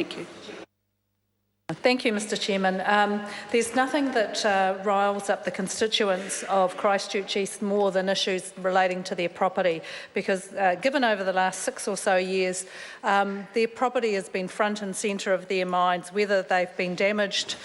Thank you. Thank you, Mr Chairman. There's nothing that riles up the constituents of Christchurch East more than issues relating to their property, because given over the last 6 or so years, their property has been front and centre of their minds, whether they've been damaged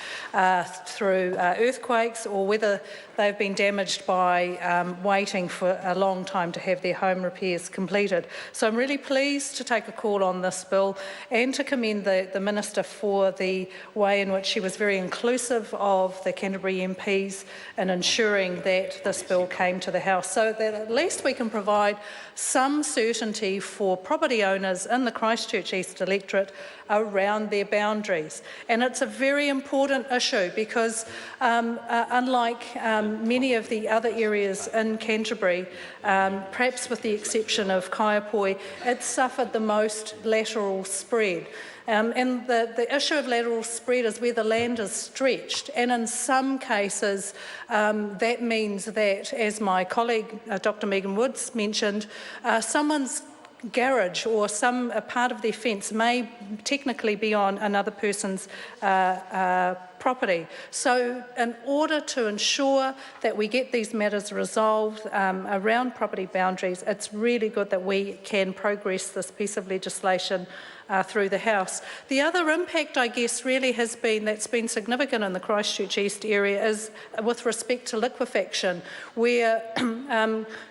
through earthquakes or whether they've been damaged by waiting for a long time to have their home repairs completed. So I'm really pleased to take a call on this bill and to commend the Minister for the way in which she was very inclusive of the Canterbury MPs in ensuring that this bill came to the House, so that at least we can provide some certainty for property owners in the Christchurch East electorate around their boundaries. And it's a very important issue because unlike many of the other areas in Canterbury, perhaps with the exception of Kaiapoi, it suffered the most lateral spread. And the issue of lateral spread is where the land is stretched, and in some cases that means that, as my colleague Dr Megan Woods mentioned, someone's garage or some part of their fence may technically be on another person's property. So in order to ensure that we get these matters resolved around property boundaries, it's really good that we can progress this piece of legislation through the House. The other impact, I guess, really has been, that's been significant in the Christchurch East area, is with respect to liquefaction, where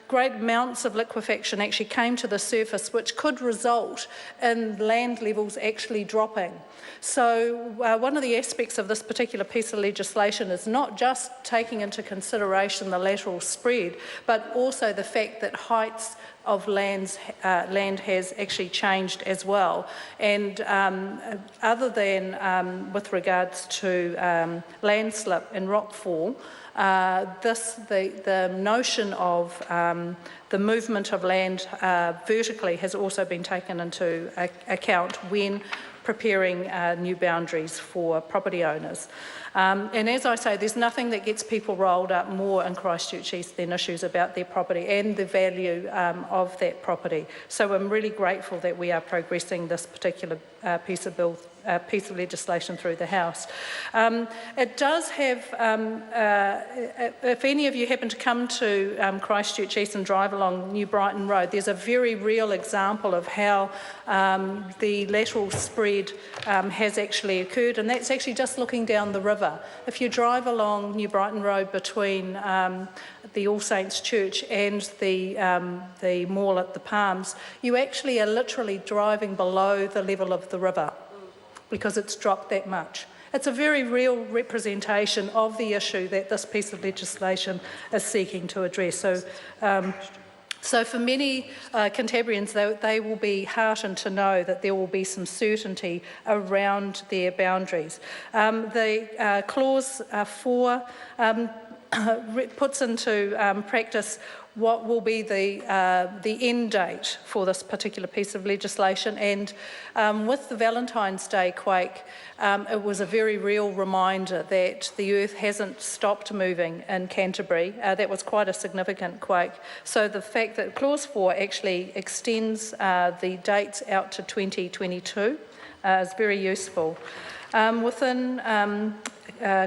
great amounts of liquefaction actually came to the surface, which could result in land levels actually dropping. So one of the aspects of this particular piece of legislation is not just taking into consideration the lateral spread, but also the fact that heights of land has actually changed as well. And other than with regards to landslip and rockfall, the notion of the movement of land vertically has also been taken into account when preparing new boundaries for property owners. And as I say, there's nothing that gets people rolled up more in Christchurch East than issues about their property and the value of that property. So I'm really grateful that we are progressing this particular piece of legislation through the House. It does have, if any of you happen to come to Christchurch East and drive along New Brighton Road, there's a very real example of how the lateral spread has actually occurred, and that's actually just looking down the river. If you drive along New Brighton Road between the All Saints Church and the mall at the Palms, you actually are literally driving below the level of the river because it's dropped that much. It's a very real representation of the issue that this piece of legislation is seeking to address. So for many Cantabrians, they will be heartened to know that there will be some certainty around their boundaries. The clause 4 puts into practice what will be the end date for this particular piece of legislation. And with the Valentine's Day quake, it was a very real reminder that the earth hasn't stopped moving in Canterbury. That was quite a significant quake. So the fact that Clause 4 actually extends the dates out to 2022 is very useful. Within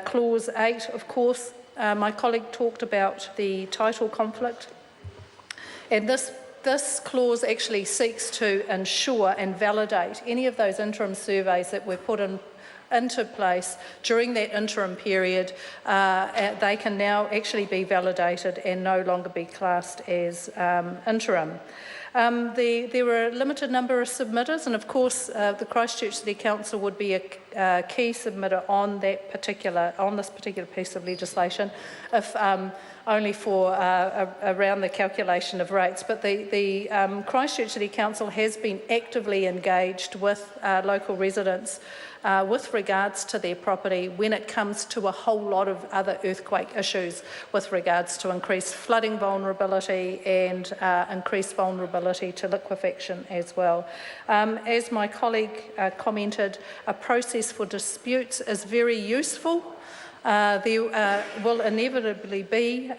Clause 8, of course, my colleague talked about the title conflict. And this clause actually seeks to ensure and validate any of those interim surveys that were put into place during that interim period. They can now actually be validated and no longer be classed as interim. There were a limited number of submitters, and of course the Christchurch City Council would be a key submitter on this particular piece of legislation, if only for around the calculation of rates. But the Christchurch City Council has been actively engaged with local residents with regards to their property when it comes to a whole lot of other earthquake issues with regards to increased flooding vulnerability and increased vulnerability to liquefaction as well. As my colleague commented, a process for disputes is very useful. There will inevitably be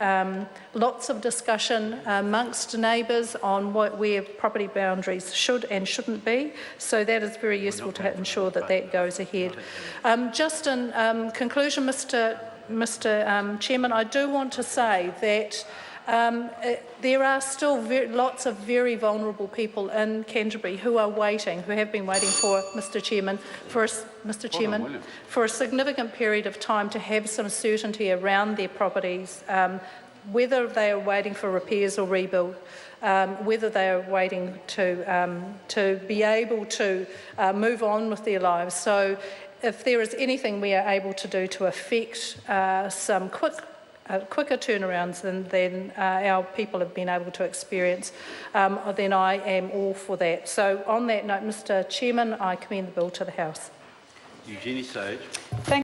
lots of discussion amongst neighbours on where property boundaries should and shouldn't be, so that is very useful to ensure that that goes ahead. Just in conclusion, Mr Chairman, I do want to say that there are still lots of very vulnerable people in Canterbury who are waiting, who have been waiting for, Mr Chairman, for a significant period of time to have some certainty around their properties, whether they are waiting for repairs or rebuild, whether they are waiting to be able to move on with their lives. So if there is anything we are able to do to effect some quicker turnarounds than our people have been able to experience, then I am all for that. So on that note, Mr Chairman, I commend the bill to the House. Eugenie Sage. Thank